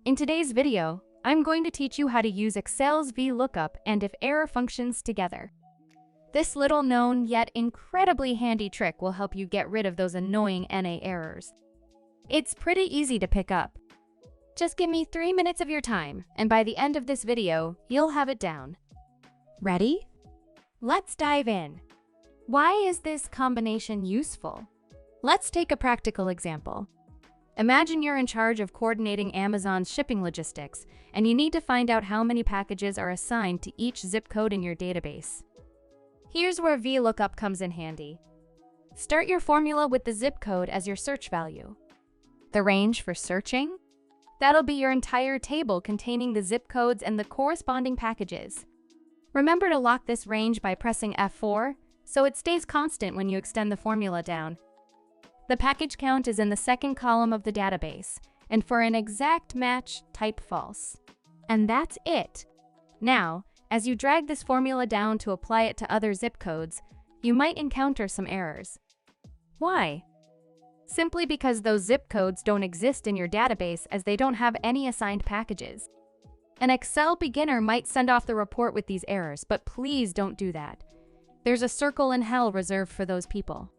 In today's video, I'm going to teach you how to use Excel's Vlookup and Iferror functions together. This little known yet incredibly handy trick will help you get rid of those annoying NA errors. It's pretty easy to pick up. Just give me 3 minutes of your time, and by the end of this video, you'll have it down. Ready? Let's dive in. Why is this combination useful? Let's take a practical example. Imagine you're in charge of coordinating Amazon's shipping logistics, and you need to find out how many packages are assigned to each zip code in your database. Here's where Vlookup comes in handy. Start your formula with the zip code as your search value. The range for searching? That'll be your entire table containing the zip codes and the corresponding packages. Remember to lock this range by pressing F4, so it stays constant when you extend the formula down. The package count is in the second column of the database, and for an exact match, type false. And that's it. Now, as you drag this formula down to apply it to other zip codes, you might encounter some errors. Why? Simply because those zip codes don't exist in your database as they don't have any assigned packages. An Excel beginner might send off the report with these errors, but please don't do that. There's a circle in hell reserved for those people.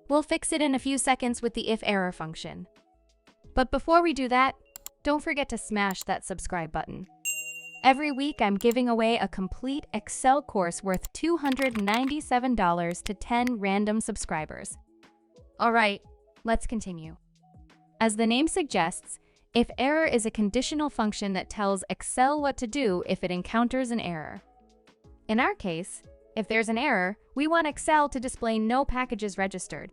We'll fix it in a few seconds with the Iferror function. But before we do that, don't forget to smash that subscribe button. Every week, I'm giving away a complete Excel course worth $297 to 10 random subscribers. All right, let's continue. As the name suggests, Iferror is a conditional function that tells Excel what to do if it encounters an error. In our case, if there's an error, we want Excel to display no packages registered.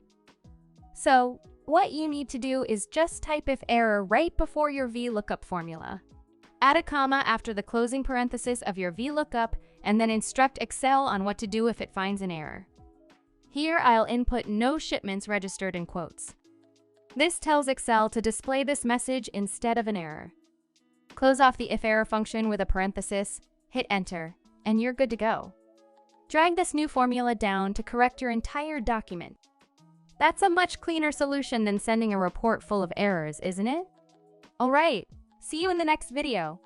So, what you need to do is just type Iferror right before your Vlookup formula. Add a comma after the closing parenthesis of your Vlookup, and then instruct Excel on what to do if it finds an error. Here, I'll input no shipments registered in quotes. This tells Excel to display this message instead of an error. Close off the Iferror function with a parenthesis, hit enter, and you're good to go. Drag this new formula down to correct your entire document. That's a much cleaner solution than sending a report full of errors, isn't it? All right, see you in the next video.